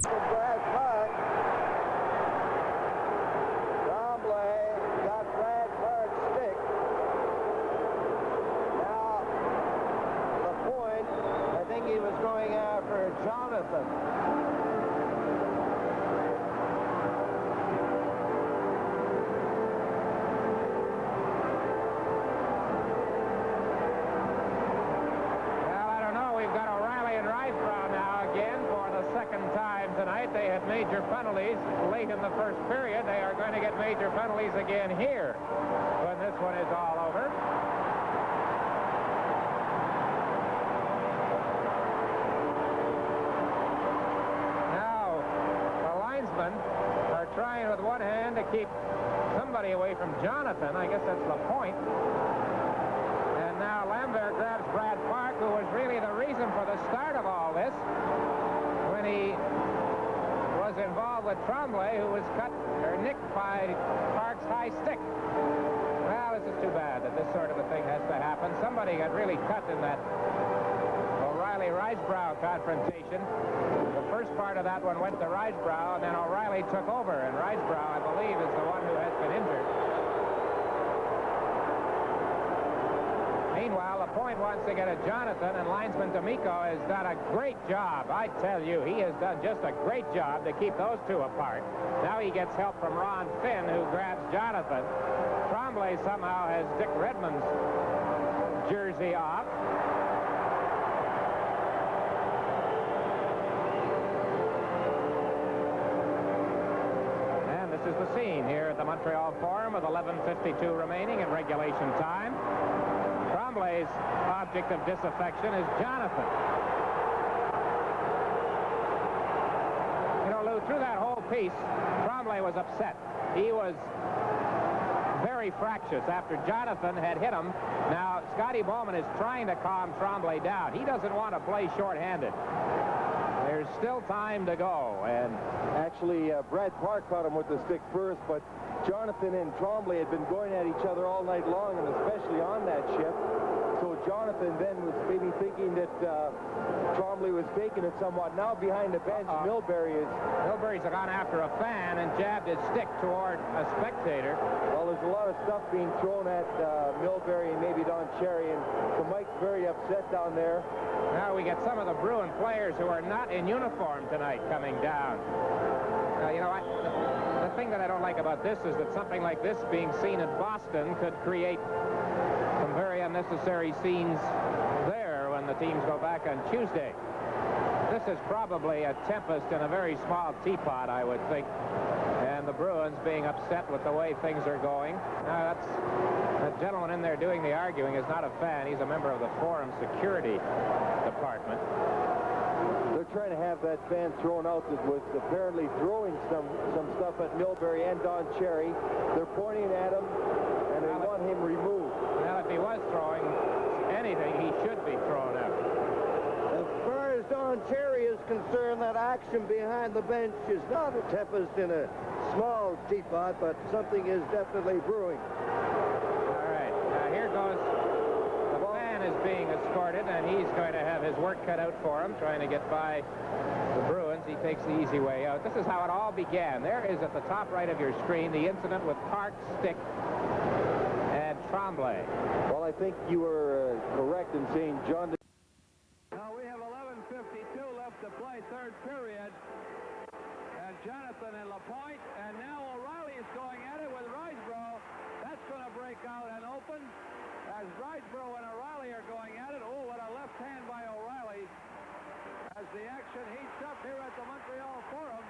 Brad Park. Tremblay got Brad Park's stick. Now, Lapointe, I think he was going after Jonathan. Well, I don't know. We've got O'Reilly and Risebrough now again for the second time tonight. They had major penalties late in the first period. They are going to get major penalties again here when this one is all over. Now, the linesmen are trying with one hand to keep somebody away from Jonathan. I guess that's Lapointe. And now Lambert grabs Brad Park, who was really the reason for the start of all this when he was involved with Tremblay, who was cut or nicked by Park's high stick. Well, this is too bad that this sort of a thing has to happen. Somebody got really cut in that O'Reilly-Risebrough confrontation. The first part of that one went to Risebrough, and then O'Reilly took over, and Risebrough, I believe, is the one who has been injured. Meanwhile, Lapointe wants to get at Jonathan, and linesman D'Amico has done a great job. I tell you, he has done just a great job to keep those two apart. Now he gets help from Ron Finn, who grabs Jonathan. Tremblay somehow has Dick Redmond's jersey off. And this is the scene here at the Montreal Forum with 11:52 remaining in regulation time. Tremblay's object of disaffection is Jonathan. You know, Lou, through that whole piece, Tremblay was upset. He was very fractious after Jonathan had hit him. Now, Scotty Bowman is trying to calm Tremblay down. He doesn't want to play shorthanded. There's still time to go, and actually, Brad Park caught him with the stick first, but Jonathan and Tremblay had been going at each other all night long, and especially on that shift. So Jonathan then was maybe thinking that Tremblay was faking it somewhat. Now behind the bench, Milbury's gone after a fan and jabbed his stick toward a spectator. Well, there's a lot of stuff being thrown at Milbury and maybe Don Cherry, and so Mike's very upset down there. Now we get some of the Bruin players who are not in uniform tonight coming down. You know, the thing that I don't like about this is that something like this being seen in Boston could create some very unnecessary scenes there when the teams go back on Tuesday. This is probably a tempest in a very small teapot, I would think. And the Bruins being upset with the way things are going. Now, that gentleman in there doing the arguing is not a fan. He's a member of the Forum Security Department. They're trying to have that fan thrown out that was apparently throwing some stuff at Milbury and Don Cherry. They're pointing at him, and they want him removed. Well, if he was throwing anything, he should be thrown out. As far as Don Cherry is concerned, that action behind the bench is not a tempest in a small teapot, but something is definitely brewing. All right. Now, here goes. The fan is being escorted, and he's going to have his work cut out for him, trying to get by the Bruins. He takes the easy way out. This is how it all began. There is at the top right of your screen the incident with Park's stick and Tremblay. Well, I think you were correct in saying John. Now we have 11:52 left to play, third period. And Jonathan and Lapointe, and now O'Reilly is going at it with Risebrough. That's going to break out and open. As Risebrough and O'Reilly are going at it, oh, what a left hand by O'Reilly. As the action heats up here at the Montreal Forum.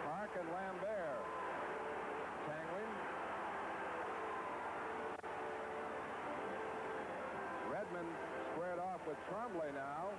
Park and Lambert tangling. Redmond squared off with Tremblay now.